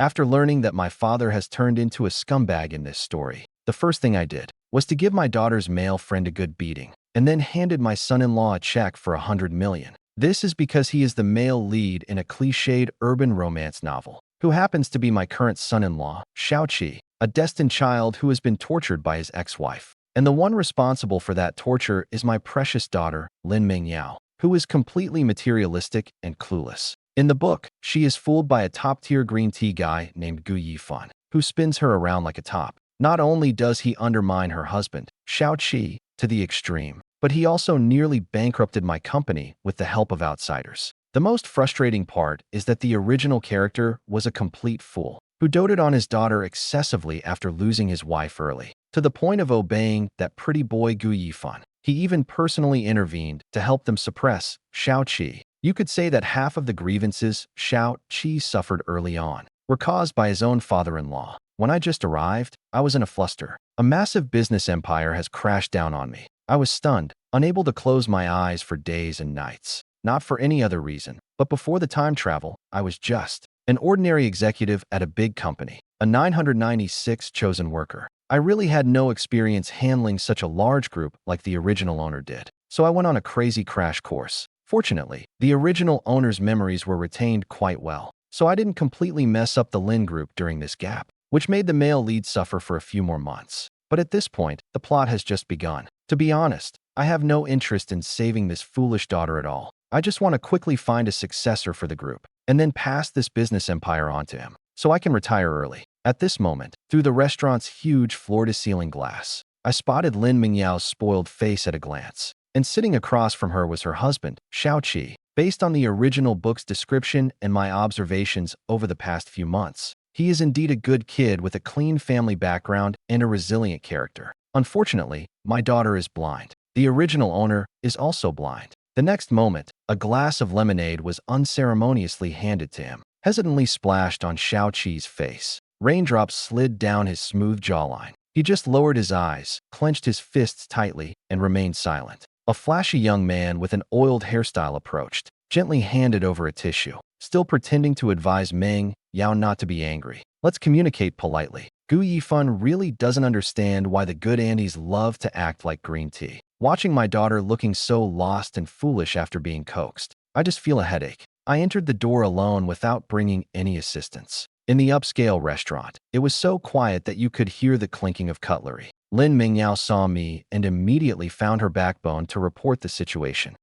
After learning that my father has turned into a scumbag in this story, the first thing I did was to give my daughter's male friend a good beating, and then handed my son-in-law a check for $100 million. This is because he is the male lead in a cliched urban romance novel, who happens to be my current son-in-law, Xiaoqi, a destined child who has been tortured by his ex-wife. And the one responsible for that torture is my precious daughter, Lin Mingyao, who is completely materialistic and clueless. In the book, she is fooled by a top-tier green tea guy named Gu Yifan, who spins her around like a top. Not only does he undermine her husband, Xiaoqi, to the extreme, but he also nearly bankrupted my company with the help of outsiders. The most frustrating part is that the original character was a complete fool, who doted on his daughter excessively after losing his wife early, to the point of obeying that pretty boy Gu Yifan. He even personally intervened to help them suppress Xiaoqi. You could say that half of the grievances Xiaoqi suffered early on were caused by his own father-in-law. When I just arrived, I was in a fluster. A massive business empire has crashed down on me. I was stunned, unable to close my eyes for days and nights. Not for any other reason, but before the time travel, I was just an ordinary executive at a big company, a 996 chosen worker. I really had no experience handling such a large group like the original owner did, so I went on a crazy crash course. Fortunately, the original owner's memories were retained quite well, so I didn't completely mess up the Lin group during this gap, which made the male lead suffer for a few more months. But at this point, the plot has just begun. To be honest, I have no interest in saving this foolish daughter at all. I just want to quickly find a successor for the group, and then pass this business empire on to him, so I can retire early. At this moment, through the restaurant's huge floor-to-ceiling glass, I spotted Lin Mingyao's spoiled face at a glance, and sitting across from her was her husband, Xiaoqi. Based on the original book's description and my observations over the past few months, he is indeed a good kid with a clean family background and a resilient character. Unfortunately, my daughter is blind. The original owner is also blind. The next moment, a glass of lemonade was unceremoniously handed to him, hesitantly splashed on Xiaoqi's face. Raindrops slid down his smooth jawline. He just lowered his eyes, clenched his fists tightly, and remained silent. A flashy young man with an oiled hairstyle approached, gently handed over a tissue, still pretending to advise Meng Yao not to be angry. Let's communicate politely. Gu Yifan really doesn't understand why the good aunties love to act like green tea. Watching my daughter looking so lost and foolish after being coaxed, I just feel a headache. I entered the door alone without bringing any assistance. In the upscale restaurant, it was so quiet that you could hear the clinking of cutlery. Lin Mingyao saw me and immediately found her backbone to report the situation.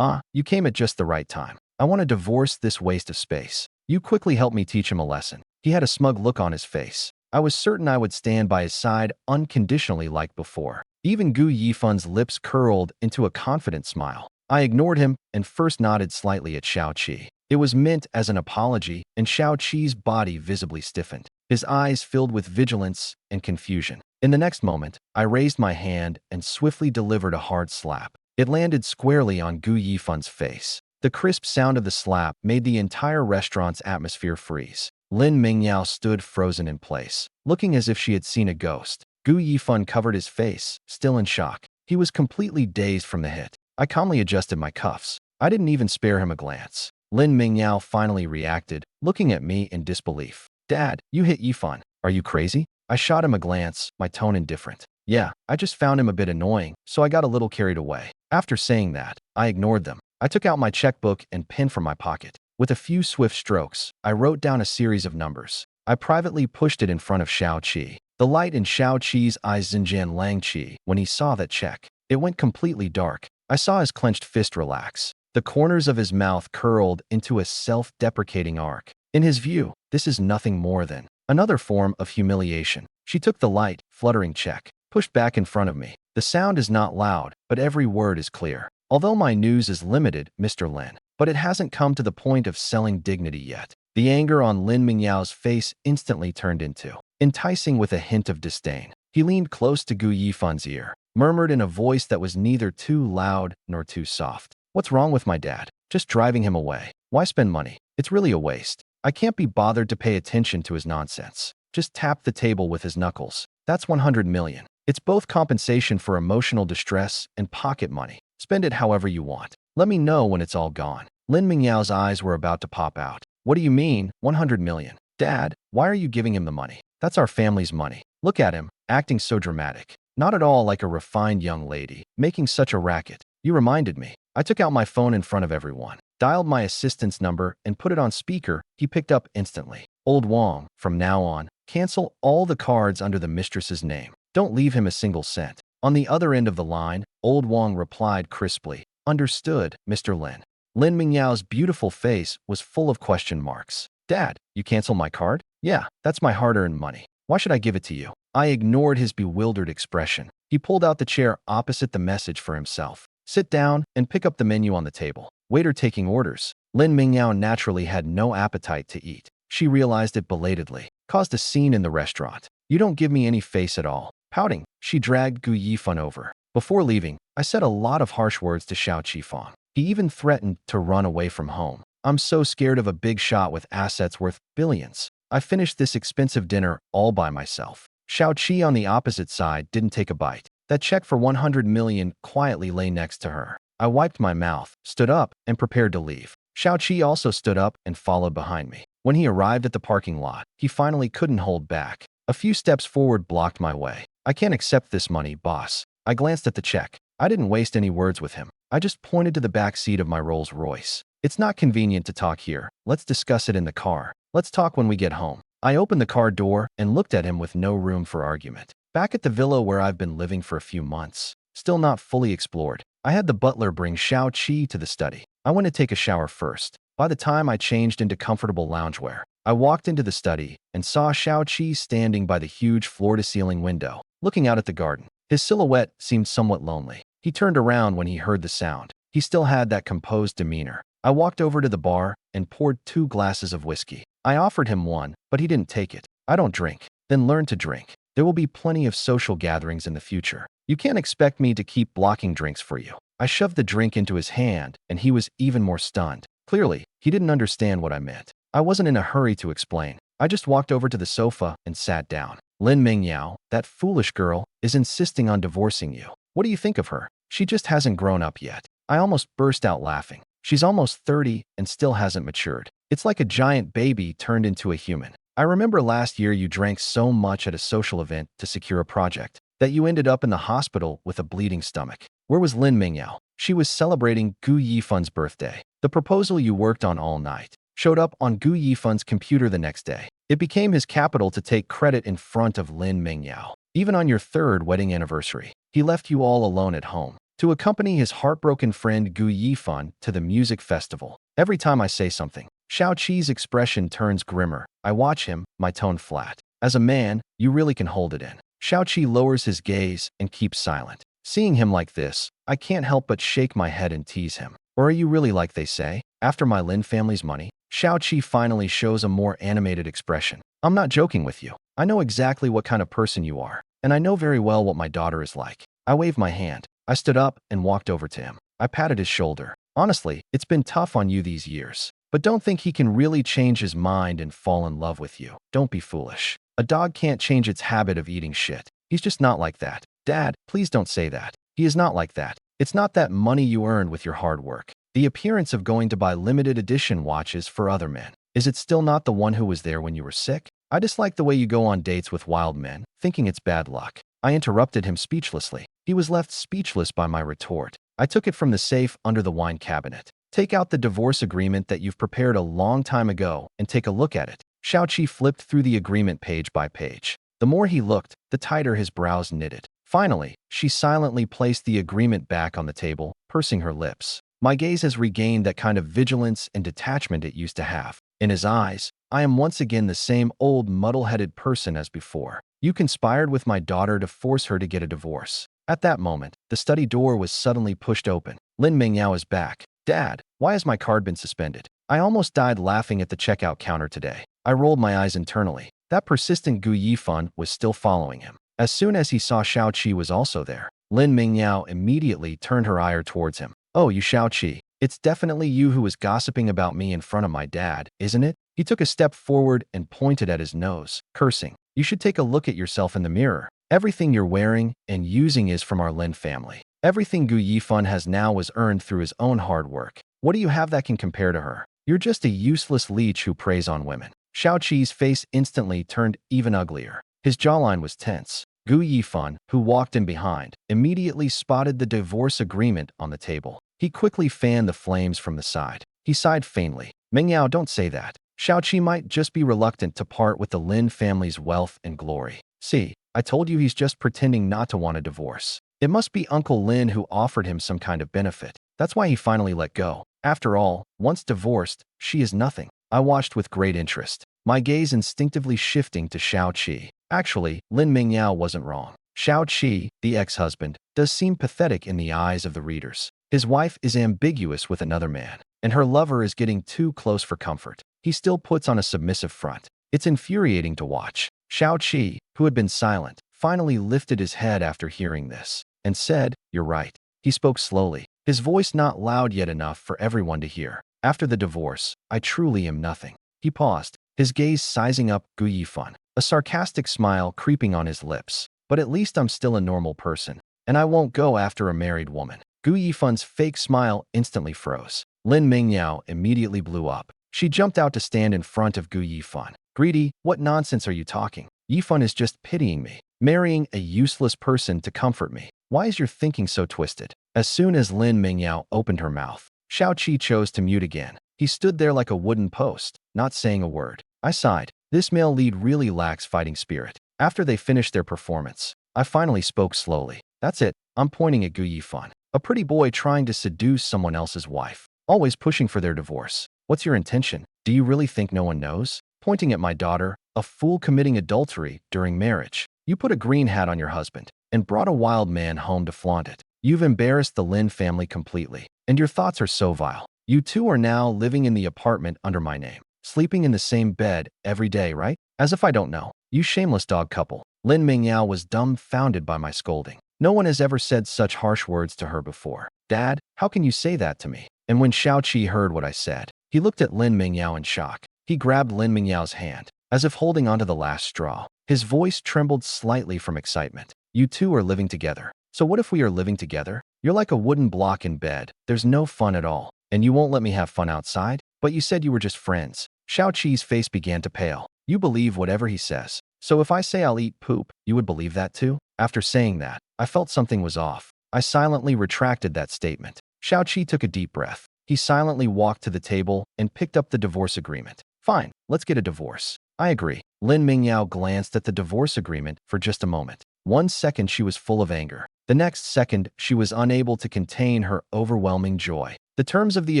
You came at just the right time. I want to divorce this waste of space. You quickly helped me teach him a lesson. He had a smug look on his face. I was certain I would stand by his side unconditionally like before. Even Gu Yifan's lips curled into a confident smile. I ignored him and first nodded slightly at Xiaoqi. It was meant as an apology, and Xiaoqi's body visibly stiffened. His eyes filled with vigilance and confusion. In the next moment, I raised my hand and swiftly delivered a hard slap. It landed squarely on Gu Yifan's face. The crisp sound of the slap made the entire restaurant's atmosphere freeze. Lin Mingyao stood frozen in place, looking as if she had seen a ghost. Gu Yifan covered his face, still in shock. He was completely dazed from the hit. I calmly adjusted my cuffs. I didn't even spare him a glance. Lin Mingyao finally reacted, looking at me in disbelief. Dad, you hit Yifan. Are you crazy? I shot him a glance, my tone indifferent. Yeah, I just found him a bit annoying, so I got a little carried away. After saying that, I ignored them. I took out my checkbook and pen from my pocket. With a few swift strokes, I wrote down a series of numbers. I privately pushed it in front of Xiaoqi. The light in Xiaoqi's eyes Xinjian Langqi when he saw that check. It went completely dark. I saw his clenched fist relax. The corners of his mouth curled into a self-deprecating arc. In his view, this is nothing more than another form of humiliation. She took the light, fluttering check, pushed back in front of me. The sound is not loud, but every word is clear. Although my news is limited, Mr. Lin, but it hasn't come to the point of selling dignity yet. The anger on Lin Mingyao's face instantly turned into enticing with a hint of disdain. He leaned close to Gu Yifan's ear, murmured in a voice that was neither too loud nor too soft. What's wrong with my dad? Just driving him away. Why spend money? It's really a waste. I can't be bothered to pay attention to his nonsense. Just tap the table with his knuckles. That's 100 million. It's both compensation for emotional distress and pocket money. Spend it however you want. Let me know when it's all gone. Lin Mingyao's eyes were about to pop out. What do you mean, 100 million? Dad, why are you giving him the money? That's our family's money. Look at him, acting so dramatic. Not at all like a refined young lady, making such a racket. You reminded me. I took out my phone in front of everyone, dialed my assistant's number, and put it on speaker. He picked up instantly. Old Wong, from now on, cancel all the cards under the mistress's name. Don't leave him a single cent. On the other end of the line, Old Wong replied crisply, Understood, Mr. Lin. Lin Mingyao's beautiful face was full of question marks. Dad, you cancel my card? Yeah, that's my hard-earned money. Why should I give it to you? I ignored his bewildered expression. He pulled out the chair opposite the message for himself. Sit down and pick up the menu on the table. Waiter taking orders. Lin Mingyao naturally had no appetite to eat. She realized it belatedly. Caused a scene in the restaurant. You don't give me any face at all. Pouting, she dragged Gu Yifan over. Before leaving, I said a lot of harsh words to Xiao Qifang. He even threatened to run away from home. I'm so scared of a big shot with assets worth billions. I finished this expensive dinner all by myself. Xiao Qi on the opposite side didn't take a bite. That check for 100 million quietly lay next to her. I wiped my mouth, stood up, and prepared to leave. Xiao Qi also stood up and followed behind me. When he arrived at the parking lot, he finally couldn't hold back. A few steps forward blocked my way. I can't accept this money, boss. I glanced at the check. I didn't waste any words with him. I just pointed to the back seat of my Rolls Royce. It's not convenient to talk here. Let's discuss it in the car. Let's talk when we get home. I opened the car door and looked at him with no room for argument. Back at the villa where I've been living for a few months, still not fully explored, I had the butler bring Xiao Qi to the study. I went to take a shower first. By the time I changed into comfortable loungewear, I walked into the study and saw Xiao Qi standing by the huge floor-to-ceiling window, looking out at the garden. His silhouette seemed somewhat lonely. He turned around when he heard the sound. He still had that composed demeanor. I walked over to the bar and poured 2 glasses of whiskey. I offered him one, but he didn't take it. I don't drink. Then learn to drink. There will be plenty of social gatherings in the future. You can't expect me to keep blocking drinks for you. I shoved the drink into his hand, and he was even more stunned. Clearly, he didn't understand what I meant. I wasn't in a hurry to explain. I just walked over to the sofa and sat down. Lin Mingyao, that foolish girl, is insisting on divorcing you. What do you think of her? She just hasn't grown up yet. I almost burst out laughing. She's almost 30 and still hasn't matured. It's like a giant baby turned into a human. I remember last year you drank so much at a social event to secure a project that you ended up in the hospital with a bleeding stomach. Where was Lin Mingyao? She was celebrating Gu Yifan's birthday. The proposal you worked on all night showed up on Gu Yifan's computer the next day. It became his capital to take credit in front of Lin Mingyao. Even on your 3rd wedding anniversary, he left you all alone at home to accompany his heartbroken friend Gu Yifan to the music festival. Every time I say something, Xiao Qi's expression turns grimmer. I watch him, my tone flat. As a man, you really can hold it in. Xiao Qi lowers his gaze and keeps silent. Seeing him like this, I can't help but shake my head and tease him. Or are you really like they say? After my Lin family's money? Xiao Qi finally shows a more animated expression. I'm not joking with you. I know exactly what kind of person you are, and I know very well what my daughter is like. I waved my hand. I stood up and walked over to him. I patted his shoulder. Honestly, it's been tough on you these years. But don't think he can really change his mind and fall in love with you. Don't be foolish. A dog can't change its habit of eating shit. He's just not like that. Dad, please don't say that. He is not like that. It's not that money you earned with your hard work. The appearance of going to buy limited edition watches for other men. Is it still not the one who was there when you were sick? I dislike the way you go on dates with wild men, thinking it's bad luck. I interrupted him speechlessly. He was left speechless by my retort. I took it from the safe under the wine cabinet. Take out the divorce agreement that you've prepared a long time ago and take a look at it. Xiao Qi flipped through the agreement page by page. The more he looked, the tighter his brows knitted. Finally, she silently placed the agreement back on the table, pursing her lips. My gaze has regained that kind of vigilance and detachment it used to have. In his eyes, I am once again the same old muddle-headed person as before. You conspired with my daughter to force her to get a divorce. At that moment, the study door was suddenly pushed open. Lin Mingyao is back. Dad, why has my card been suspended? I almost died laughing at the checkout counter today. I rolled my eyes internally. That persistent Gu Yifan was still following him. As soon as he saw Xiao Qi was also there, Lin Mingyao immediately turned her ire towards him. Oh, you Xiao Qi. It's definitely you who was gossiping about me in front of my dad, isn't it? He took a step forward and pointed at his nose, cursing. You should take a look at yourself in the mirror. Everything you're wearing and using is from our Lin family. Everything Gu Yifan has now was earned through his own hard work. What do you have that can compare to her? You're just a useless leech who preys on women. Xiao Qi's face instantly turned even uglier. His jawline was tense. Gu Yifan, who walked in behind, immediately spotted the divorce agreement on the table. He quickly fanned the flames from the side. He sighed faintly. Mengyao, don't say that. Xiao Qi might just be reluctant to part with the Lin family's wealth and glory. See, I told you he's just pretending not to want a divorce. It must be Uncle Lin who offered him some kind of benefit. That's why he finally let go. After all, once divorced, she is nothing. I watched with great interest, my gaze instinctively shifting to Xiao Qi. Actually, Lin Mingyao wasn't wrong. Xiao Qi, the ex-husband, does seem pathetic in the eyes of the readers. His wife is ambiguous with another man, and her lover is getting too close for comfort. He still puts on a submissive front. It's infuriating to watch. Xiao Qi, who had been silent, finally lifted his head after hearing this, and said, "You're right." He spoke slowly, his voice not loud yet enough for everyone to hear. "After the divorce, I truly am nothing." He paused, his gaze sizing up Gu Yifan, a sarcastic smile creeping on his lips. "But at least I'm still a normal person, and I won't go after a married woman." Gu Yifan's fake smile instantly froze. Lin Mingyao immediately blew up. She jumped out to stand in front of Gu Yifan. "Greedy, what nonsense are you talking? Yifan is just pitying me, marrying a useless person to comfort me. Why is your thinking so twisted?" As soon as Lin Mingyao opened her mouth, Xiao Qi chose to mute again. He stood there like a wooden post, not saying a word. I sighed. This male lead really lacks fighting spirit. After they finished their performance, I finally spoke slowly. "That's it. I'm pointing at Gu Yifan, a pretty boy trying to seduce someone else's wife, always pushing for their divorce. What's your intention? Do you really think no one knows? Pointing at my daughter, a fool committing adultery during marriage. You put a green hat on your husband and brought a wild man home to flaunt it. You've embarrassed the Lin family completely, and your thoughts are so vile. You two are now living in the apartment under my name, sleeping in the same bed every day, right? As if I don't know. You shameless dog couple." Lin Mingyao was dumbfounded by my scolding. No one has ever said such harsh words to her before. "Dad, how can you say that to me?" And when Xiao Qi heard what I said, he looked at Lin Mingyao in shock. He grabbed Lin Mingyao's hand, as if holding onto the last straw. His voice trembled slightly from excitement. "You two are living together. So what if we are living together? You're like a wooden block in bed. There's no fun at all. And you won't let me have fun outside? But you said you were just friends." Xiao Qi's face began to pale. "You believe whatever he says. So if I say I'll eat poop, you would believe that too?" After saying that, I felt something was off. I silently retracted that statement. Xiao Qi took a deep breath. He silently walked to the table and picked up the divorce agreement. "Fine, let's get a divorce." "I agree." Lin Mingyao glanced at the divorce agreement for just a moment. 1 second she was full of anger. The next second, she was unable to contain her overwhelming joy. The terms of the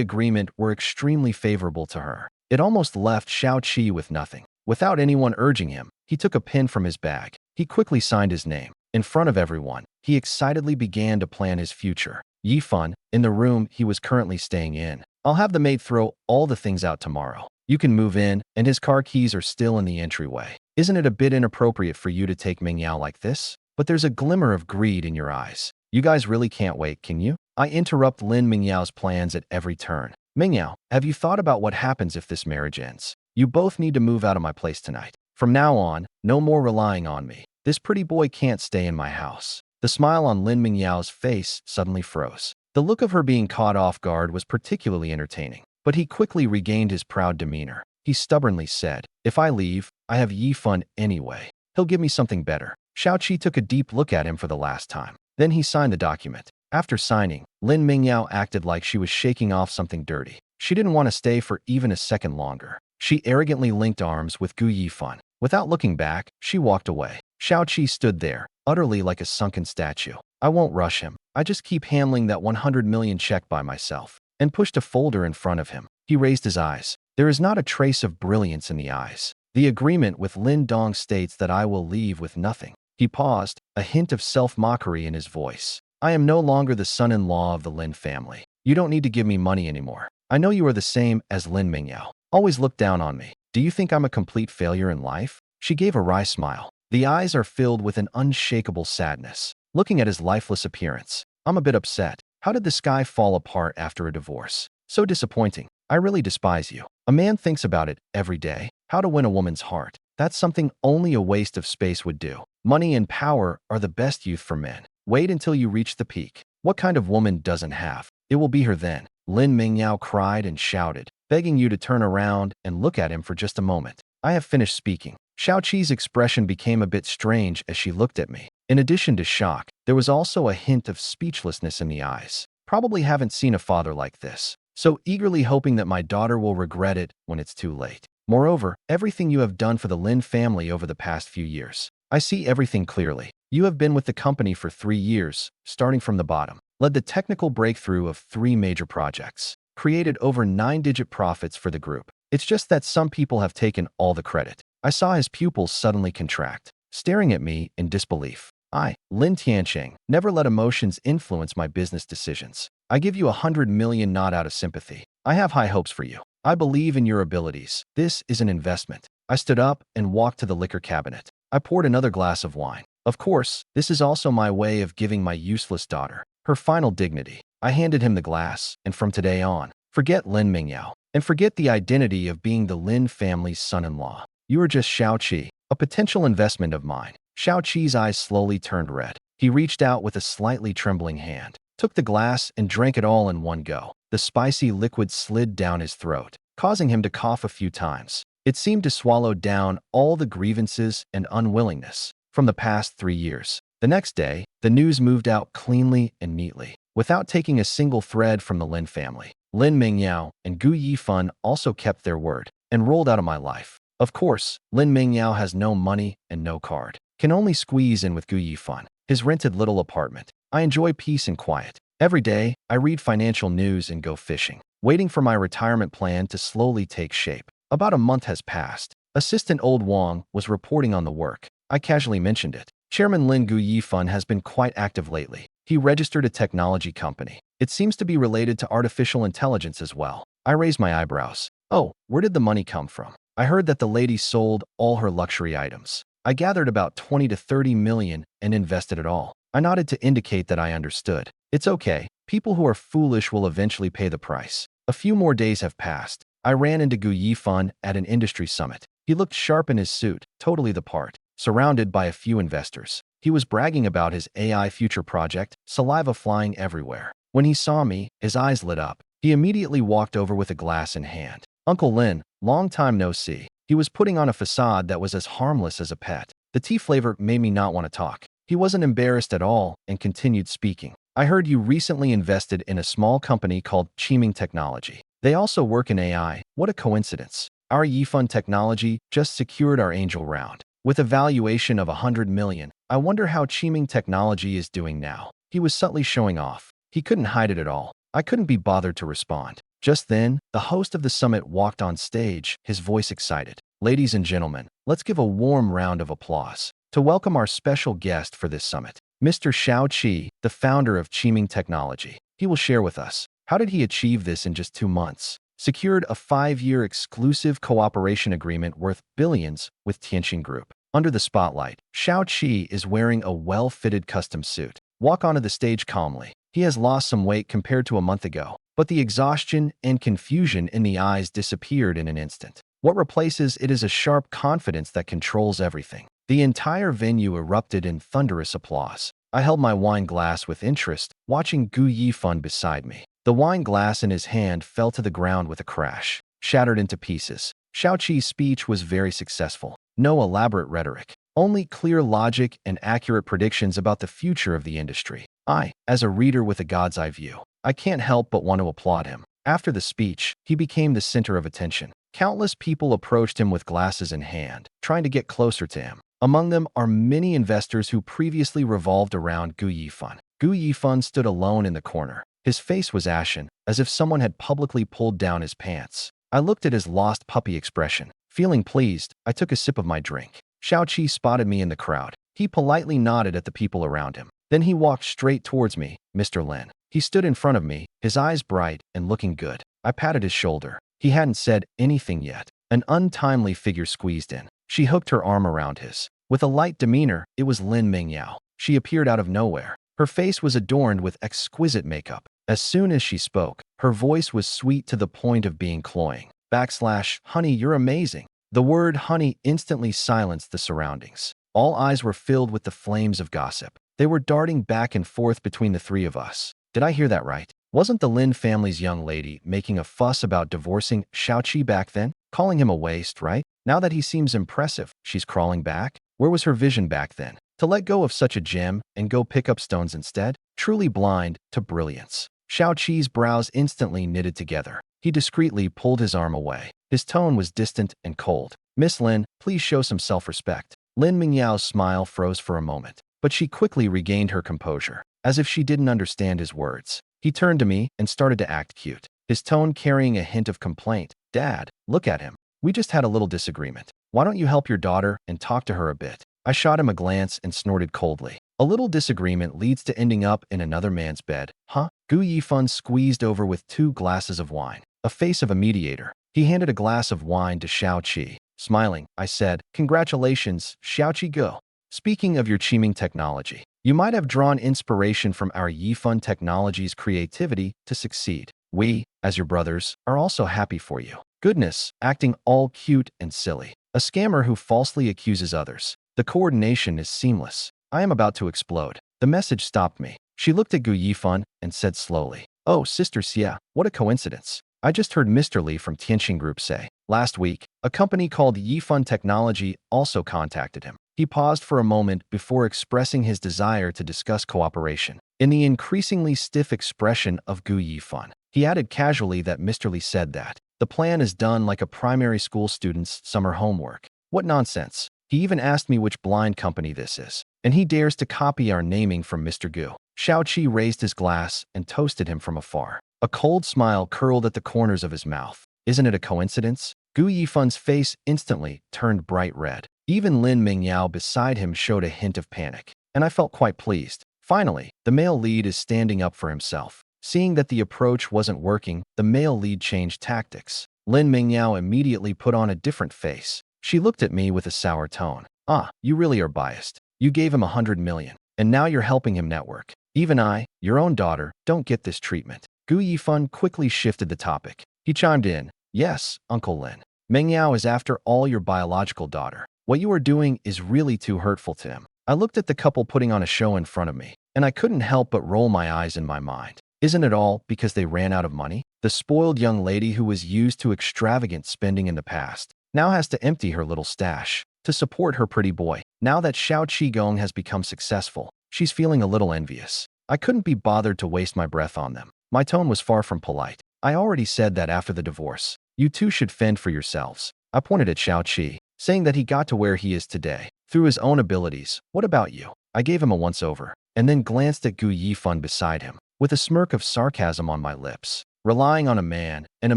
agreement were extremely favorable to her. It almost left Xiao Qi with nothing. Without anyone urging him, he took a pen from his bag. He quickly signed his name. In front of everyone, he excitedly began to plan his future. Yifan, in the room he was currently staying in. "I'll have the maid throw all the things out tomorrow. You can move in, and his car keys are still in the entryway. Isn't it a bit inappropriate for you to take Mingyao like this? But there's a glimmer of greed in your eyes. You guys really can't wait, can you?" I interrupt Lin Mingyao's plans at every turn. "Mingyao, have you thought about what happens if this marriage ends? You both need to move out of my place tonight. From now on, no more relying on me. This pretty boy can't stay in my house." The smile on Lin Mingyao's face suddenly froze. The look of her being caught off guard was particularly entertaining, but he quickly regained his proud demeanor. He stubbornly said, "If I leave, I have Yifan anyway. He'll give me something better." Xiao Qi took a deep look at him for the last time. Then he signed the document. After signing, Lin Mingyao acted like she was shaking off something dirty. She didn't want to stay for even a second longer. She arrogantly linked arms with Gu Yifan. Without looking back, she walked away. Xiao Qi stood there, utterly like a sunken statue. "I won't rush him. I just keep handling that 100 million check by myself," and pushed a folder in front of him. He raised his eyes. There is not a trace of brilliance in the eyes. "The agreement with Lin Dong states that I will leave with nothing." He paused, a hint of self-mockery in his voice. "I am no longer the son-in-law of the Lin family. You don't need to give me money anymore. I know you are the same as Lin Mingyao. Always look down on me. Do you think I'm a complete failure in life?" She gave a wry smile. The eyes are filled with an unshakable sadness. Looking at his lifeless appearance, "I'm a bit upset. How did the sky fall apart after a divorce? So disappointing. I really despise you. A man thinks about it every day. How to win a woman's heart. That's something only a waste of space would do. Money and power are the best youth for men. Wait until you reach the peak. What kind of woman doesn't have? It will be her then." Lin Mingyao cried and shouted, begging you to turn around and look at him for just a moment. I have finished speaking. Xiaoqi's expression became a bit strange as she looked at me. In addition to shock, there was also a hint of speechlessness in the eyes. Probably haven't seen a father like this. So eagerly hoping that my daughter will regret it when it's too late. Moreover, everything you have done for the Lin family over the past few years. I see everything clearly. You have been with the company for 3 years, starting from the bottom. Led the technical breakthrough of 3 major projects. Created over 9-digit profits for the group. It's just that some people have taken all the credit. I saw his pupils suddenly contract, staring at me in disbelief. I, Lin Tianqing, never let emotions influence my business decisions. I give you 100 million not out of sympathy. I have high hopes for you. I believe in your abilities. This is an investment. I stood up and walked to the liquor cabinet. I poured another glass of wine. Of course, this is also my way of giving my useless daughter her final dignity. I handed him the glass, and from today on, forget Lin Mingyao, and forget the identity of being the Lin family's son-in-law. You are just Xiaoqi, a potential investment of mine. Xiaoqi's eyes slowly turned red. He reached out with a slightly trembling hand, took the glass and drank it all in one go. The spicy liquid slid down his throat, causing him to cough a few times. It seemed to swallow down all the grievances and unwillingness from the past 3 years. The next day, the news moved out cleanly and neatly, without taking a single thread from the Lin family. Lin Mingyao and Gu Yifan also kept their word and rolled out of my life. Of course, Lin Mingyao has no money and no card. Can only squeeze in with Gu Yifan, his rented little apartment. I enjoy peace and quiet. Every day, I read financial news and go fishing, waiting for my retirement plan to slowly take shape. About a month has passed. Assistant Old Wang was reporting on the work. I casually mentioned it. Chairman Lin Gu Yifan has been quite active lately. He registered a technology company. It seems to be related to artificial intelligence as well. I raised my eyebrows. Oh, where did the money come from? I heard that the lady sold all her luxury items. I gathered about 20 to 30 million and invested it all. I nodded to indicate that I understood. It's okay. People who are foolish will eventually pay the price. A few more days have passed. I ran into Gu Yifan at an industry summit. He looked sharp in his suit, totally the part, surrounded by a few investors. He was bragging about his AI future project, saliva flying everywhere. When he saw me, his eyes lit up. He immediately walked over with a glass in hand. Uncle Lin, long time no see. He was putting on a facade that was as harmless as a pet. The tea flavor made me not want to talk. He wasn't embarrassed at all and continued speaking. I heard you recently invested in a small company called Chiming Technology. They also work in AI. What a coincidence. Our Yifan Technology just secured our angel round. With a valuation of 100 million, I wonder how Chiming Technology is doing now. He was subtly showing off. He couldn't hide it at all. I couldn't be bothered to respond. Just then, the host of the summit walked on stage, his voice excited. Ladies and gentlemen, let's give a warm round of applause to welcome our special guest for this summit, Mr. Xiaoqi, the founder of Chiming Technology. He will share with us how did he achieve this in just 2 months. Secured a 5-year exclusive cooperation agreement worth billions with Tianqing Group. Under the spotlight, Xiaoqi is wearing a well-fitted custom suit. Walk onto the stage calmly. He has lost some weight compared to a month ago, but the exhaustion and confusion in the eyes disappeared in an instant. What replaces it is a sharp confidence that controls everything. The entire venue erupted in thunderous applause. I held my wine glass with interest, watching Gu Yifan beside me. The wine glass in his hand fell to the ground with a crash, shattered into pieces. Xiaoqi's speech was very successful. No elaborate rhetoric, only clear logic and accurate predictions about the future of the industry. I, as a reader with a god's eye view, I can't help but want to applaud him. After the speech, he became the center of attention. Countless people approached him with glasses in hand, trying to get closer to him. Among them are many investors who previously revolved around Gu Yifan. Gu Yifan stood alone in the corner. His face was ashen, as if someone had publicly pulled down his pants. I looked at his lost puppy expression. Feeling pleased, I took a sip of my drink. Xiaoqi spotted me in the crowd. He politely nodded at the people around him. Then he walked straight towards me, Mr. Lin. He stood in front of me, his eyes bright and looking good. I patted his shoulder. He hadn't said anything yet. An untimely figure squeezed in. She hooked her arm around his. With a light demeanor, it was Lin Mingyao. She appeared out of nowhere. Her face was adorned with exquisite makeup. As soon as she spoke, her voice was sweet to the point of being cloying. Honey, you're amazing. The word honey instantly silenced the surroundings. All eyes were filled with the flames of gossip. They were darting back and forth between the three of us. Did I hear that right? Wasn't the Lin family's young lady making a fuss about divorcing Xiaoqi back then? Calling him a waste, right? Now that he seems impressive, she's crawling back? Where was her vision back then? To let go of such a gem and go pick up stones instead? Truly blind to brilliance. Xiao Qi's brows instantly knitted together. He discreetly pulled his arm away. His tone was distant and cold. Miss Lin, please show some self-respect. Lin Mingyao's smile froze for a moment, but she quickly regained her composure, as if she didn't understand his words. He turned to me and started to act cute, his tone carrying a hint of complaint. Dad, look at him. We just had a little disagreement. Why don't you help your daughter and talk to her a bit? I shot him a glance and snorted coldly. A little disagreement leads to ending up in another man's bed. Huh? Gu Yifan squeezed over with 2 glasses of wine, a face of a mediator. He handed a glass of wine to Xiao Qi. Smiling, I said, congratulations, Xiao Qi Go. Speaking of your Qiming technology, you might have drawn inspiration from our Yifan technology's creativity to succeed. We, as your brothers, are also happy for you. Goodness, acting all cute and silly. A scammer who falsely accuses others. The coordination is seamless. I am about to explode. The message stopped me. She looked at Gu Yifan and said slowly, oh, Sister Xia, what a coincidence. I just heard Mr. Li from Tianxing Group say, last week, a company called Yifan Technology also contacted him. He paused for a moment before expressing his desire to discuss cooperation. In the increasingly stiff expression of Gu Yifan, he added casually that Mr. Li said that the plan is done like a primary school student's summer homework. What nonsense. He even asked me which blind company this is, and he dares to copy our naming from Mr. Gu. Xiao Qi raised his glass and toasted him from afar. A cold smile curled at the corners of his mouth. Isn't it a coincidence? Gu Yifan's face instantly turned bright red. Even Lin Mingyao beside him showed a hint of panic, and I felt quite pleased. Finally, the male lead is standing up for himself. Seeing that the approach wasn't working, the male lead changed tactics. Lin Mingyao immediately put on a different face. She looked at me with a sour tone. Ah, you really are biased. You gave him 100 million, and now you're helping him network. Even I, your own daughter, don't get this treatment. Gu Yifan quickly shifted the topic. He chimed in, yes, Uncle Lin. Mengyao is after all your biological daughter. What you are doing is really too hurtful to him. I looked at the couple putting on a show in front of me, and I couldn't help but roll my eyes in my mind. Isn't it all because they ran out of money? The spoiled young lady who was used to extravagant spending in the past now has to empty her little stash to support her pretty boy. Now that Xiao Qigong has become successful, she's feeling a little envious. I couldn't be bothered to waste my breath on them. My tone was far from polite. I already said that after the divorce. You two should fend for yourselves. I pointed at Xiao Qi, saying that he got to where he is today through his own abilities. What about you? I gave him a once-over, and then glanced at Gu Yifan beside him, with a smirk of sarcasm on my lips. Relying on a man, and a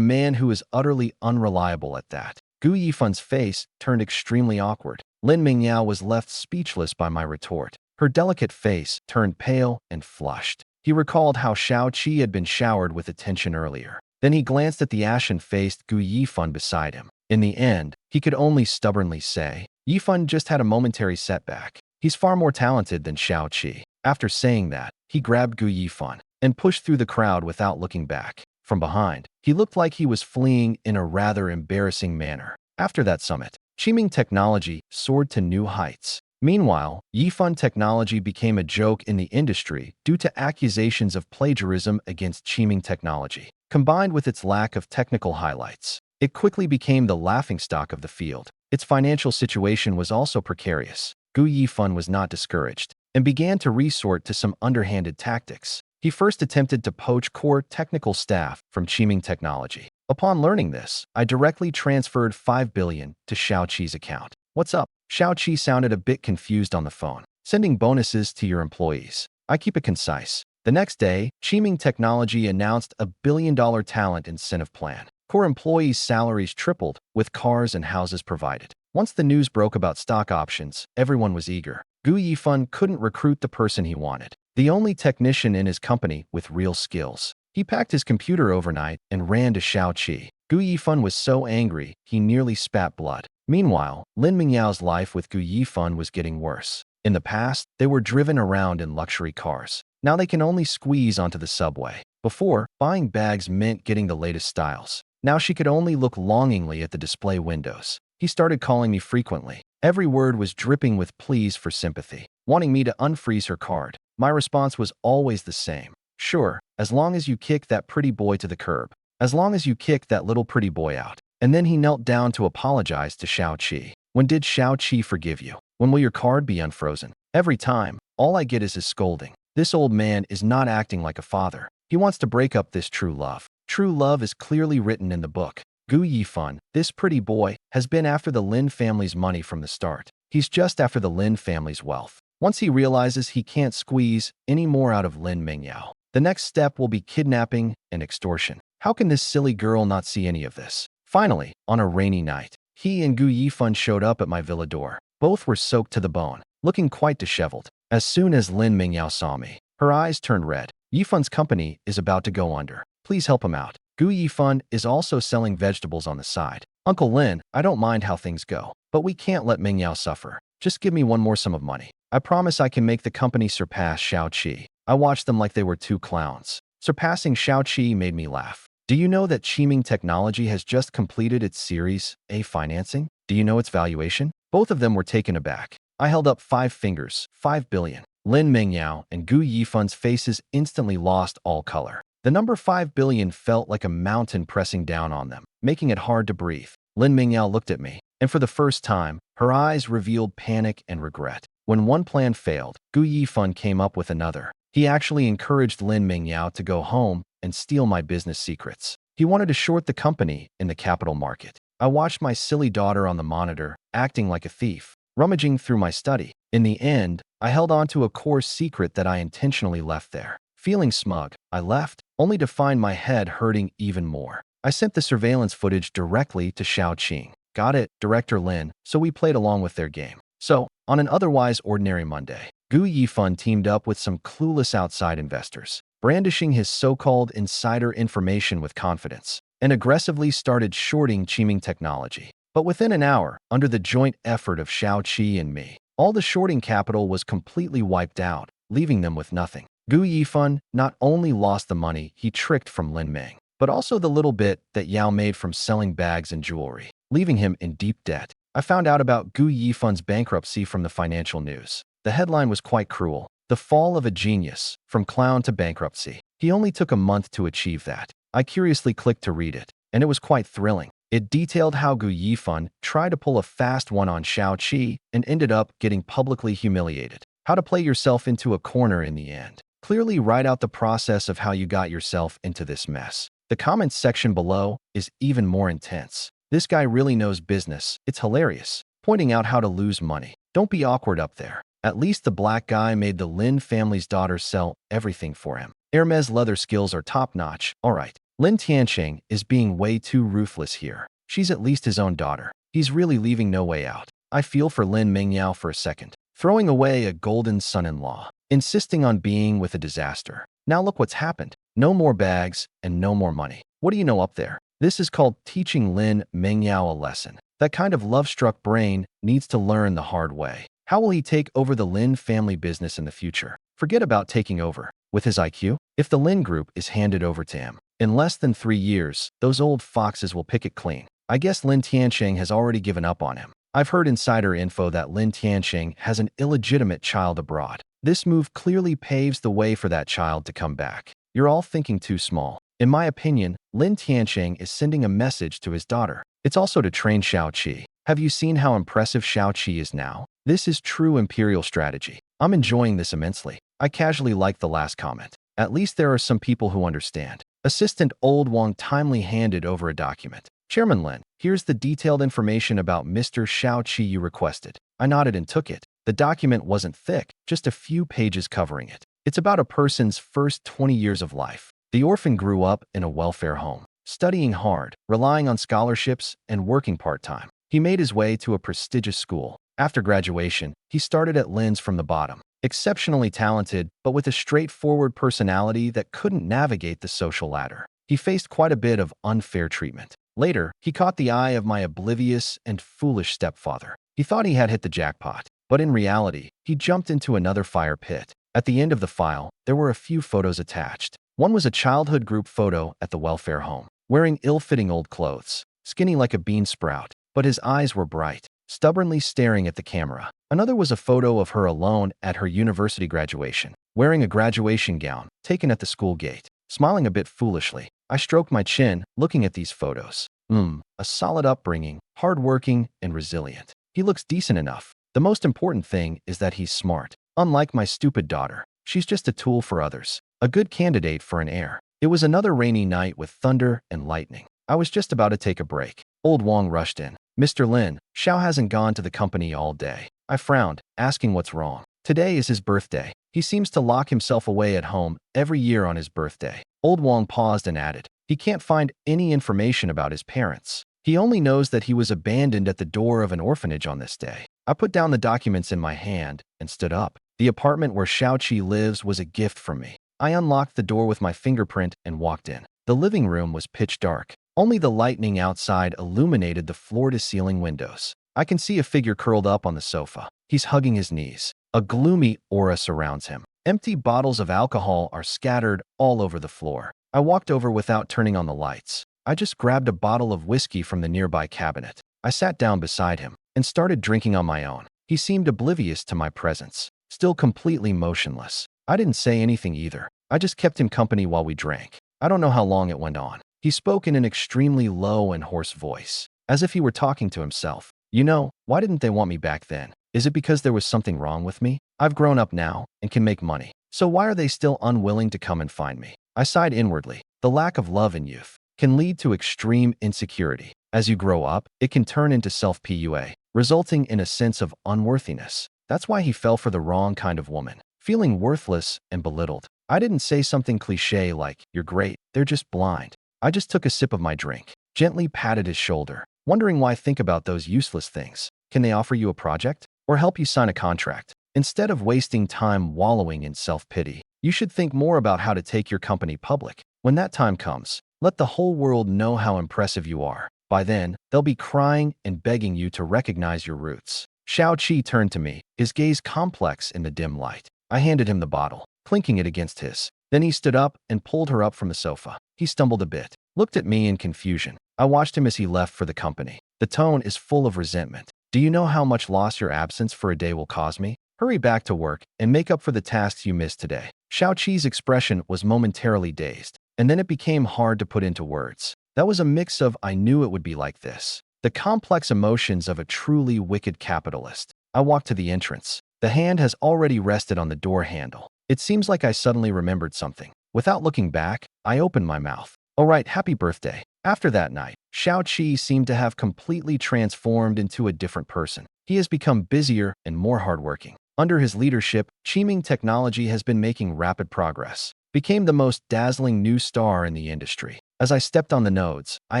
man who is utterly unreliable at that. Gu Yifan's face turned extremely awkward. Lin Mingyao was left speechless by my retort. Her delicate face turned pale and flushed. He recalled how Xiao Qi had been showered with attention earlier. Then he glanced at the ashen-faced Gu Yifan beside him. In the end, he could only stubbornly say, Yifan just had a momentary setback. He's far more talented than Xiao Qi. After saying that, he grabbed Gu Yifan and pushed through the crowd without looking back. From behind, he looked like he was fleeing in a rather embarrassing manner. After that summit, Qiming technology soared to new heights. Meanwhile, Yifan technology became a joke in the industry due to accusations of plagiarism against Qiming technology. Combined with its lack of technical highlights, it quickly became the laughingstock of the field. Its financial situation was also precarious. Gu Yifan was not discouraged and began to resort to some underhanded tactics. He first attempted to poach core technical staff from Qiming Technology. Upon learning this, I directly transferred 5 billion to Xiao Qi's account. What's up? Xiao Qi sounded a bit confused on the phone. Sending bonuses to your employees. I keep it concise. The next day, Qiming Technology announced a billion-dollar talent incentive plan. Core employees' salaries tripled, with cars and houses provided. Once the news broke about stock options, everyone was eager. Gu Yifan couldn't recruit the person he wanted, the only technician in his company with real skills. He packed his computer overnight and ran to Xiao Qi. Gu Yifan was so angry, he nearly spat blood. Meanwhile, Lin Mingyao's life with Gu Yifan was getting worse. In the past, they were driven around in luxury cars. Now they can only squeeze onto the subway. Before, buying bags meant getting the latest styles. Now she could only look longingly at the display windows. He started calling me frequently. Every word was dripping with pleas for sympathy, wanting me to unfreeze her card. My response was always the same. Sure, as long as you kick that pretty boy to the curb. As long as you kick that little pretty boy out. And then he knelt down to apologize to Xiaoqi. When did Xiaoqi forgive you? When will your card be unfrozen? Every time, all I get is his scolding. This old man is not acting like a father. He wants to break up this true love. True love is clearly written in the book. Gu Yifan, this pretty boy, has been after the Lin family's money from the start. He's just after the Lin family's wealth. Once he realizes he can't squeeze any more out of Lin Mingyao, the next step will be kidnapping and extortion. How can this silly girl not see any of this? Finally, on a rainy night, he and Gu Yifan showed up at my villa door. Both were soaked to the bone, looking quite disheveled. As soon as Lin Mingyao saw me, her eyes turned red. Yifan's company is about to go under. Please help him out. Gu Yifan is also selling vegetables on the side. Uncle Lin, I don't mind how things go, but we can't let Mingyao suffer. Just give me one more sum of money. I promise I can make the company surpass Xiaoqi. I watched them like they were two clowns. Surpassing Xiaoqi made me laugh. Do you know that Qiming Technology has just completed its Series A financing? Do you know its valuation? Both of them were taken aback. I held up 5 fingers, 5 billion. Lin Mingyao and Gu Yifan's faces instantly lost all color. The number 5 billion felt like a mountain pressing down on them, making it hard to breathe. Lin Mingyao looked at me, and for the first time, her eyes revealed panic and regret. When one plan failed, Gu Yifan came up with another. He actually encouraged Lin Mingyao to go home and steal my business secrets. He wanted to short the company in the capital market. I watched my silly daughter on the monitor, acting like a thief, rummaging through my study. In the end, I held on to a core secret that I intentionally left there. Feeling smug, I left, only to find my head hurting even more. I sent the surveillance footage directly to Xiaoqing. Got it, Director Lin, so we played along with their game. So, on an otherwise ordinary Monday, Gu Yifan teamed up with some clueless outside investors, brandishing his so-called insider information with confidence, and aggressively started shorting Qiming Technology. But within an hour, under the joint effort of Xiaoqi and me, all the shorting capital was completely wiped out, leaving them with nothing. Gu Yifan not only lost the money he tricked from Lin Ming, but also the little bit that Yao made from selling bags and jewelry, leaving him in deep debt. I found out about Gu Yifan's bankruptcy from the financial news. The headline was quite cruel. The fall of a genius, from clown to bankruptcy. He only took a month to achieve that. I curiously clicked to read it, and it was quite thrilling. It detailed how Gu Yifan tried to pull a fast one on Xiaoqi and ended up getting publicly humiliated. How to play yourself into a corner in the end. Clearly write out the process of how you got yourself into this mess. The comments section below is even more intense. This guy really knows business. It's hilarious. Pointing out how to lose money. Don't be awkward up there. At least the black guy made the Lin family's daughter sell everything for him. Hermes leather skills are top-notch. Alright. Lin Tianqing is being way too ruthless here. She's at least his own daughter. He's really leaving no way out. I feel for Lin Mingyao for a second. Throwing away a golden son-in-law. Insisting on being with a disaster. Now look what's happened. No more bags and no more money. What do you know up there? This is called teaching Lin Mingyao a lesson. That kind of love-struck brain needs to learn the hard way. How will he take over the Lin family business in the future? Forget about taking over. With his IQ, if the Lin group is handed over to him, in less than 3 years, those old foxes will pick it clean. I guess Lin Tianqing has already given up on him. I've heard insider info that Lin Tianqing has an illegitimate child abroad. This move clearly paves the way for that child to come back. You're all thinking too small. In my opinion, Lin Tianqing is sending a message to his daughter. It's also to train Xiaoqi. Have you seen how impressive Xiaoqi is now? This is true imperial strategy. I'm enjoying this immensely. I casually liked the last comment. At least there are some people who understand. Assistant Old Wang timely handed over a document. Chairman Lin, here's the detailed information about Mr. Xiaoqi you requested. I nodded and took it. The document wasn't thick, just a few pages covering it. It's about a person's first 20 years of life. The orphan grew up in a welfare home, studying hard, relying on scholarships, and working part-time. He made his way to a prestigious school. After graduation, he started at Lin's from the bottom. Exceptionally talented, but with a straightforward personality that couldn't navigate the social ladder. He faced quite a bit of unfair treatment. Later, he caught the eye of my oblivious and foolish stepfather. He thought he had hit the jackpot, but in reality, he jumped into another fire pit. At the end of the file, there were a few photos attached. One was a childhood group photo at the welfare home, wearing ill-fitting old clothes, skinny like a bean sprout, but his eyes were bright, stubbornly staring at the camera. Another was a photo of her alone at her university graduation, wearing a graduation gown, taken at the school gate. Smiling a bit foolishly, I stroked my chin, looking at these photos. A solid upbringing, hardworking, and resilient. He looks decent enough. The most important thing is that he's smart. Unlike my stupid daughter, she's just a tool for others. A good candidate for an heir. It was another rainy night with thunder and lightning. I was just about to take a break. Old Wong rushed in. Mr. Lin, Xiao hasn't gone to the company all day. I frowned, asking what's wrong. Today is his birthday. He seems to lock himself away at home every year on his birthday. Old Wong paused and added, he can't find any information about his parents. He only knows that he was abandoned at the door of an orphanage on this day. I put down the documents in my hand and stood up. The apartment where Xiaoqi lives was a gift from me. I unlocked the door with my fingerprint and walked in. The living room was pitch dark. Only the lightning outside illuminated the floor-to-ceiling windows. I can see a figure curled up on the sofa. He's hugging his knees. A gloomy aura surrounds him. Empty bottles of alcohol are scattered all over the floor. I walked over without turning on the lights. I just grabbed a bottle of whiskey from the nearby cabinet. I sat down beside him and started drinking on my own. He seemed oblivious to my presence, still completely motionless. I didn't say anything either. I just kept him company while we drank. I don't know how long it went on. He spoke in an extremely low and hoarse voice, as if he were talking to himself. You know, why didn't they want me back then? Is it because there was something wrong with me? I've grown up now and can make money. So why are they still unwilling to come and find me? I sighed inwardly. The lack of love in youth can lead to extreme insecurity. As you grow up, it can turn into self-PUA, resulting in a sense of unworthiness. That's why he fell for the wrong kind of woman, feeling worthless and belittled. I didn't say something cliché like, you're great, they're just blind. I just took a sip of my drink, gently patted his shoulder, wondering why think about those useless things. Can they offer you a project? Or help you sign a contract? Instead of wasting time wallowing in self-pity, you should think more about how to take your company public. When that time comes, let the whole world know how impressive you are. By then, they'll be crying and begging you to recognize your roots. Xiao Qi turned to me, his gaze complex in the dim light. I handed him the bottle, clinking it against his. Then he stood up and pulled her up from the sofa. He stumbled a bit, looked at me in confusion. I watched him as he left for the company. The tone is full of resentment. Do you know how much loss your absence for a day will cause me? Hurry back to work and make up for the tasks you missed today. Xiao Qi's expression was momentarily dazed, and then it became hard to put into words. That was a mix of I knew it would be like this. The complex emotions of a truly wicked capitalist. I walked to the entrance. The hand has already rested on the door handle. It seems like I suddenly remembered something. Without looking back, I opened my mouth. All right, happy birthday. After that night, Xiao Qi seemed to have completely transformed into a different person. He has become busier and more hardworking. Under his leadership, Qiming technology has been making rapid progress. Became the most dazzling new star in the industry. As I stepped on the nodes, I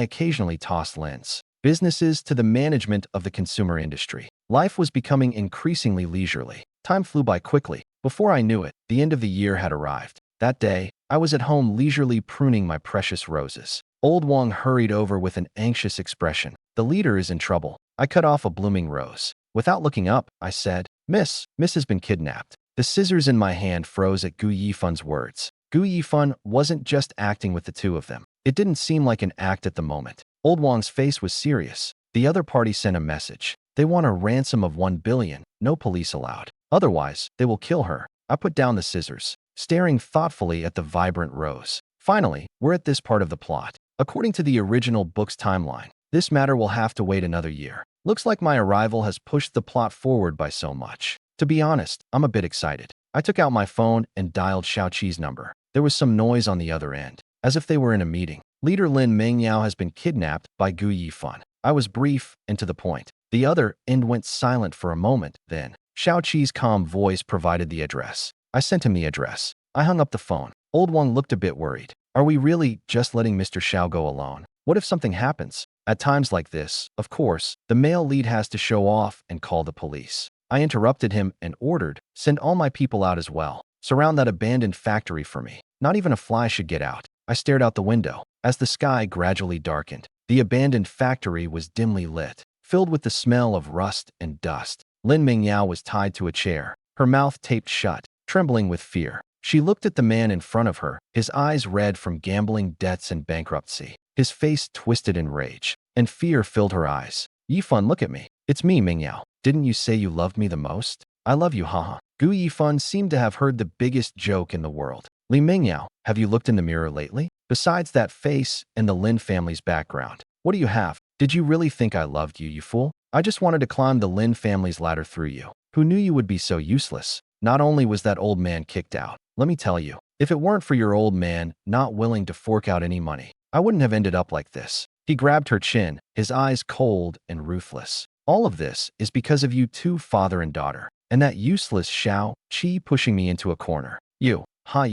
occasionally tossed Lin's businesses to the management of the consumer industry. Life was becoming increasingly leisurely. Time flew by quickly. Before I knew it, the end of the year had arrived. That day, I was at home leisurely pruning my precious roses. Old Wong hurried over with an anxious expression. The leader is in trouble. I cut off a blooming rose. Without looking up, I said, Miss has been kidnapped. The scissors in my hand froze at Gu Yifun's words. Gu Yifun wasn't just acting with the two of them. It didn't seem like an act at the moment. Old Wong's face was serious. The other party sent a message. They want a ransom of 1 billion, no police allowed. Otherwise, they will kill her. I put down the scissors, staring thoughtfully at the vibrant rose. Finally, we're at this part of the plot. According to the original book's timeline, this matter will have to wait another year. Looks like my arrival has pushed the plot forward by so much. To be honest, I'm a bit excited. I took out my phone and dialed Xiao Qi's number. There was some noise on the other end, as if they were in a meeting. Leader Lin Mengyao has been kidnapped by Gu Yifun. I was brief and to the point. The other end went silent for a moment, then Xiao Qi's calm voice provided the address. I sent him the address. I hung up the phone. Old Wong looked a bit worried. Are we really just letting Mr. Xiao go alone? What if something happens? At times like this, of course, the male lead has to show off and call the police. I interrupted him and ordered, send all my people out as well. Surround that abandoned factory for me. Not even a fly should get out. I stared out the window. As the sky gradually darkened, the abandoned factory was dimly lit, filled with the smell of rust and dust. Lin Mingyao was tied to a chair, her mouth taped shut, trembling with fear. She looked at the man in front of her, his eyes red from gambling debts and bankruptcy. His face twisted in rage, and fear filled her eyes. Yifun, look at me. It's me, Mingyao. Didn't you say you loved me the most? I love you, haha. Gu Yifun seemed to have heard the biggest joke in the world. Li Mingyao, have you looked in the mirror lately? Besides that face and the Lin family's background, What do you have? Did you really think I loved you, you fool? I just wanted to climb the Lin family's ladder through you. Who knew you would be so useless? Not only was that old man kicked out, let me tell you, if it weren't for your old man not willing to fork out any money, I wouldn't have ended up like this. He grabbed her chin, his eyes cold and ruthless. All of this is because of you two, father and daughter, and that useless Xiao Qi pushing me into a corner. You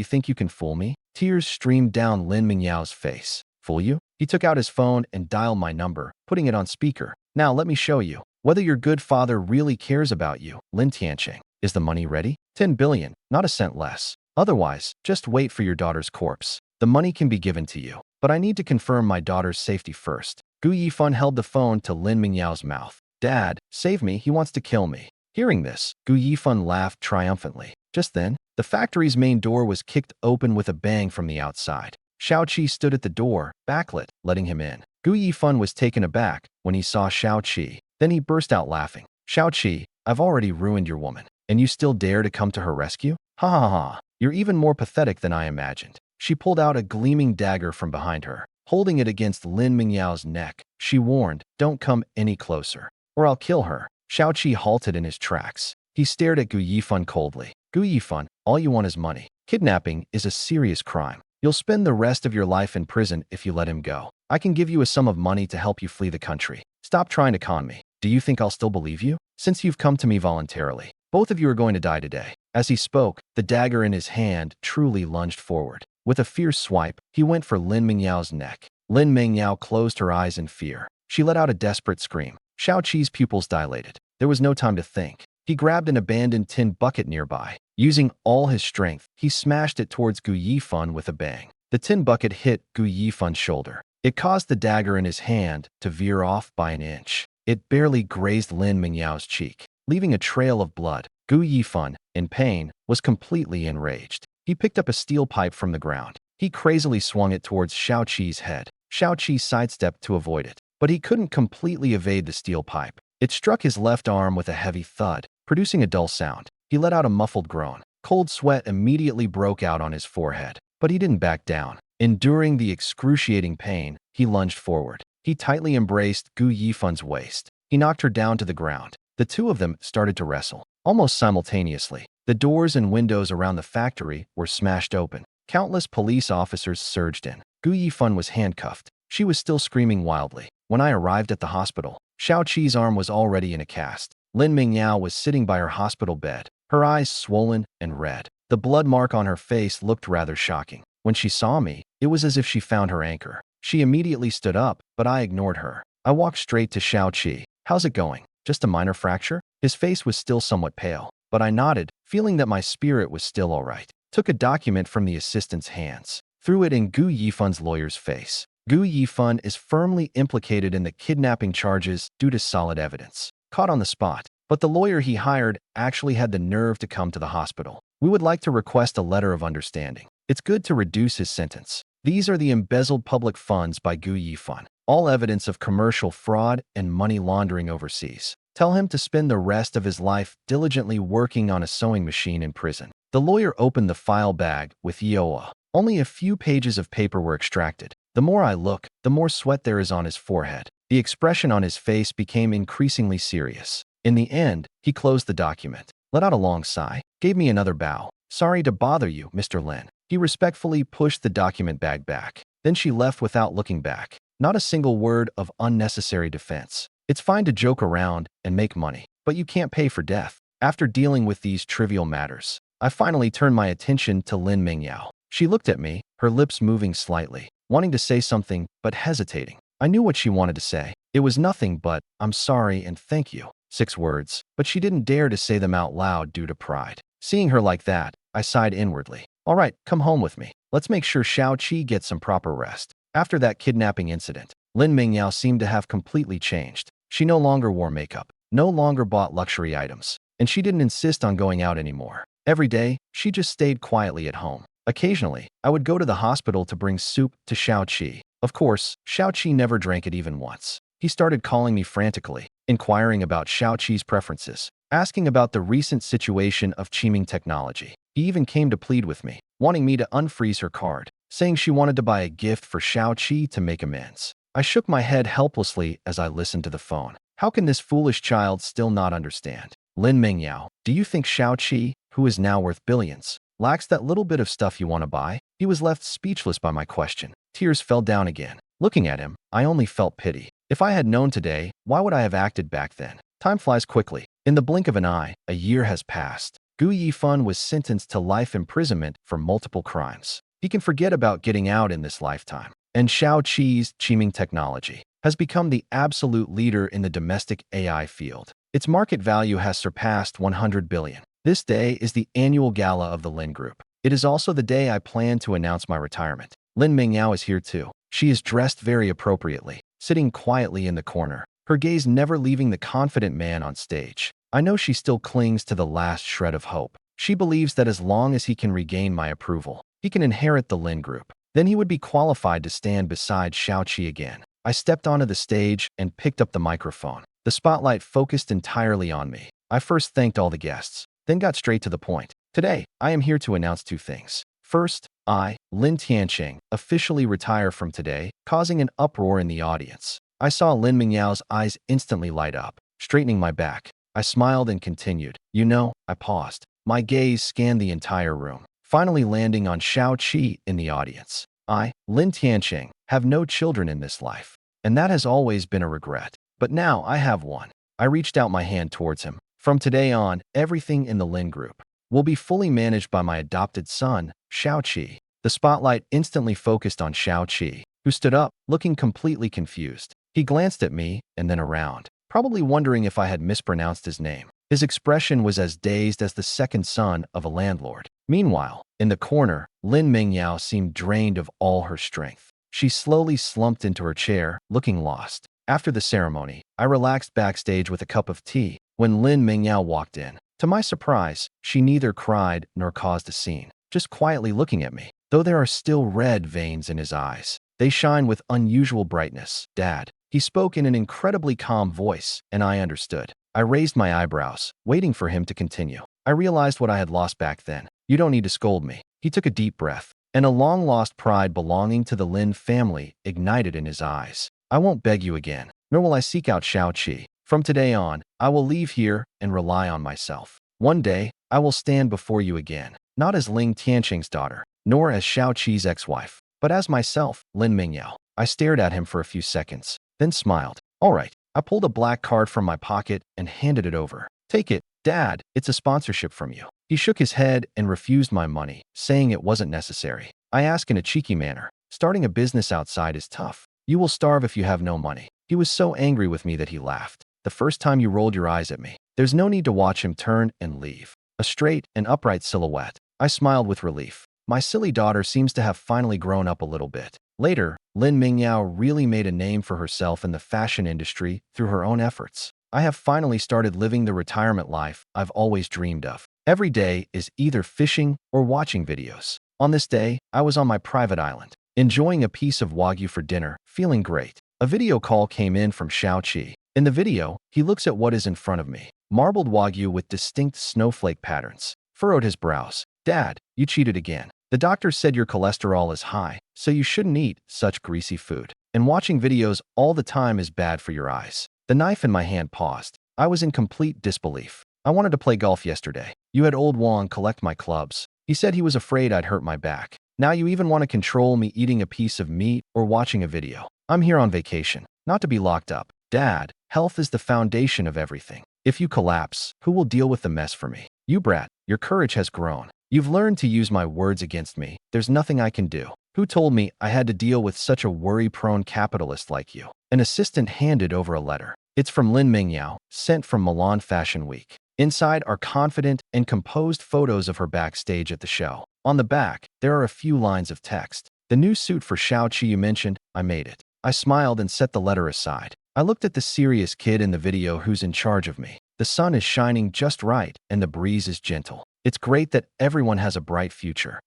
think you can fool me? Tears streamed down Lin Mingyao's face. Fool you? He took out his phone and dialed my number, putting it on speaker. Now let me show you whether your good father really cares about you. Lin Tianqing. Is the money ready? 10 billion, not a cent less. Otherwise, just wait for your daughter's corpse. The money can be given to you, but I need to confirm my daughter's safety first. Gu Yifan held the phone to Lin Mingyao's mouth. Dad, save me, he wants to kill me. Hearing this, Gu Yifan laughed triumphantly. Just then, the factory's main door was kicked open with a bang from the outside. Xiao Qi stood at the door, backlit, letting him in. Gu Yifan was taken aback when he saw Xiao Qi. Then he burst out laughing. Xiao Qi, I've already ruined your woman, and you still dare to come to her rescue? Ha ha ha, you're even more pathetic than I imagined. She pulled out a gleaming dagger from behind her. Holding it against Lin Mingyao's neck, she warned, don't come any closer, or I'll kill her. Xiao Qi halted in his tracks. He stared at Gu Yifan coldly. Gu Yifan, all you want is money. Kidnapping is a serious crime. You'll spend the rest of your life in prison if you let him go. I can give you a sum of money to help you flee the country. Stop trying to con me. Do you think I'll still believe you? Since you've come to me voluntarily, both of you are going to die today. As he spoke, the dagger in his hand truly lunged forward. With a fierce swipe, he went for Lin Mingyao's neck. Lin Mingyao closed her eyes in fear. She let out a desperate scream. Xiao Qi's pupils dilated. There was no time to think. He grabbed an abandoned tin bucket nearby. Using all his strength, he smashed it towards Gu Yifan with a bang. The tin bucket hit Gu Yifan's shoulder. It caused the dagger in his hand to veer off by an inch. It barely grazed Lin Mingyao's cheek, leaving a trail of blood. Gu Yifan, in pain, was completely enraged. He picked up a steel pipe from the ground. He crazily swung it towards Xiao Qi's head. Xiao Qi sidestepped to avoid it, but he couldn't completely evade the steel pipe. It struck his left arm with a heavy thud, producing a dull sound. He let out a muffled groan. Cold sweat immediately broke out on his forehead, but he didn't back down. Enduring the excruciating pain, he lunged forward. He tightly embraced Gu Yifan's waist. He knocked her down to the ground. The two of them started to wrestle. Almost simultaneously, the doors and windows around the factory were smashed open. Countless police officers surged in. Gu Yifan was handcuffed. She was still screaming wildly. When I arrived at the hospital, Xiao Qi's arm was already in a cast. Lin Mingyao was sitting by her hospital bed, her eyes swollen and red. The blood mark on her face looked rather shocking. When she saw me, it was as if she found her anchor. She immediately stood up, but I ignored her. I walked straight to Xiao Qi. How's it going? Just a minor fracture? His face was still somewhat pale, but I nodded, feeling that my spirit was still all right. Took a document from the assistant's hands, threw it in Gu Yifan's lawyer's face. Gu Yifan is firmly implicated in the kidnapping charges due to solid evidence. Caught on the spot, but the lawyer he hired actually had the nerve to come to the hospital. We would like to request a letter of understanding. It's good to reduce his sentence. These are the embezzled public funds by Gu Yifan. All evidence of commercial fraud and money laundering overseas. Tell him to spend the rest of his life diligently working on a sewing machine in prison. The lawyer opened the file bag with Yoa. Only a few pages of paper were extracted. The more I look, the more sweat there is on his forehead. The expression on his face became increasingly serious. In the end, he closed the document, let out a long sigh, gave me another bow. Sorry to bother you, Mr. Lin. He respectfully pushed the document bag back. Then she left without looking back. Not a single word of unnecessary defense. It's fine to joke around and make money, but you can't pay for death. After dealing with these trivial matters, I finally turned my attention to Lin Mingyao. She looked at me, her lips moving slightly, wanting to say something, but hesitating. I knew what she wanted to say. It was nothing but, I'm sorry and thank you. 6 words, but she didn't dare to say them out loud due to pride. Seeing her like that, I sighed inwardly. All right, come home with me. Let's make sure Xiao Qi gets some proper rest. After that kidnapping incident, Lin Mingyao seemed to have completely changed. She no longer wore makeup, no longer bought luxury items, and she didn't insist on going out anymore. Every day, she just stayed quietly at home. Occasionally, I would go to the hospital to bring soup to Xiao Qi. Of course, Xiao Qi never drank it even once. He started calling me frantically, inquiring about Xiao Qi's preferences, asking about the recent situation of Qiming technology. He even came to plead with me, wanting me to unfreeze her card, saying she wanted to buy a gift for Xiao Qi to make amends. I shook my head helplessly as I listened to the phone. How can this foolish child still not understand? Lin Mingyao, do you think Shao-Chi, who is now worth billions, lacks that little bit of stuff you want to buy? He was left speechless by my question. Tears fell down again. Looking at him, I only felt pity. If I had known today, why would I have acted back then? Time flies quickly. In the blink of an eye, a year has passed. Gu Yifan was sentenced to life imprisonment for multiple crimes. He can forget about getting out in this lifetime. And Shao-Chi's Qiming technology has become the absolute leader in the domestic AI field. Its market value has surpassed 100 billion. This day is the annual gala of the Lin Group. It is also the day I plan to announce my retirement. Lin Mingyao is here too. She is dressed very appropriately, sitting quietly in the corner, her gaze never leaving the confident man on stage. I know she still clings to the last shred of hope. She believes that as long as he can regain my approval, he can inherit the Lin Group. Then he would be qualified to stand beside Shao-Chi again. I stepped onto the stage and picked up the microphone. The spotlight focused entirely on me. I first thanked all the guests, then got straight to the point. Today, I am here to announce two things. First, I, Lin Tianqing, officially retire from today, causing an uproar in the audience. I saw Lin Mingyao's eyes instantly light up. Straightening my back, I smiled and continued. I paused. My gaze scanned the entire room, finally landing on Shao-Chi in the audience. I, Lin Tianqing, have no children in this life, and that has always been a regret. But now I have one. I reached out my hand towards him. From today on, everything in the Lin Group will be fully managed by my adopted son, Shao-Chi. The spotlight instantly focused on Shao-Chi, who stood up, looking completely confused. He glanced at me and then around, probably wondering if I had mispronounced his name. His expression was as dazed as the second son of a landlord. Meanwhile, in the corner, Lin Mingyao seemed drained of all her strength. She slowly slumped into her chair, looking lost. After the ceremony, I relaxed backstage with a cup of tea when Lin Mingyao walked in. To my surprise, she neither cried nor caused a scene, just quietly looking at me. Though there are still red veins in his eyes, they shine with unusual brightness. Dad, he spoke in an incredibly calm voice, and I understood. I raised my eyebrows, waiting for him to continue. I realized what I had lost back then. You don't need to scold me. He took a deep breath, and a long-lost pride belonging to the Lin family ignited in his eyes. I won't beg you again, nor will I seek out Shao-Chi. From today on, I will leave here and rely on myself. One day, I will stand before you again, not as Lin Tianqing's daughter, nor as Shao-Chi's ex-wife, but as myself, Lin Mingyao. I stared at him for a few seconds, then smiled. All right. I pulled a black card from my pocket and handed it over. Take it, Dad. It's a sponsorship from you. He shook his head and refused my money, saying it wasn't necessary. I asked in a cheeky manner, starting a business outside is tough. You will starve if you have no money. He was so angry with me that he laughed. The first time you rolled your eyes at me, there's no need to watch him turn and leave. A straight and upright silhouette. I smiled with relief. My silly daughter seems to have finally grown up a little bit. Later, Lin Mingyao really made a name for herself in the fashion industry through her own efforts. I have finally started living the retirement life I've always dreamed of. Every day is either fishing or watching videos. On this day, I was on my private island, enjoying a piece of wagyu for dinner, feeling great. A video call came in from Shao-Chi. In the video, he looks at what is in front of me. Marbled wagyu with distinct snowflake patterns. Furrowed his brows. Dad, you cheated again. The doctor said your cholesterol is high, so you shouldn't eat such greasy food. And watching videos all the time is bad for your eyes. The knife in my hand paused. I was in complete disbelief. I wanted to play golf yesterday. You had old Wong collect my clubs. He said he was afraid I'd hurt my back. Now you even want to control me eating a piece of meat or watching a video. I'm here on vacation, not to be locked up. Dad, health is the foundation of everything. If you collapse, who will deal with the mess for me? You brat, your courage has grown. You've learned to use my words against me. There's nothing I can do. Who told me I had to deal with such a worry-prone capitalist like you? An assistant handed over a letter. It's from Lin Mingyao, sent from Milan Fashion Week. Inside are confident and composed photos of her backstage at the show. On the back, there are a few lines of text. The new suit for Shao-Chi you mentioned, I made it. I smiled and set the letter aside. I looked at the serious kid in the video who's in charge of me. The sun is shining just right and the breeze is gentle. It's great that everyone has a bright future.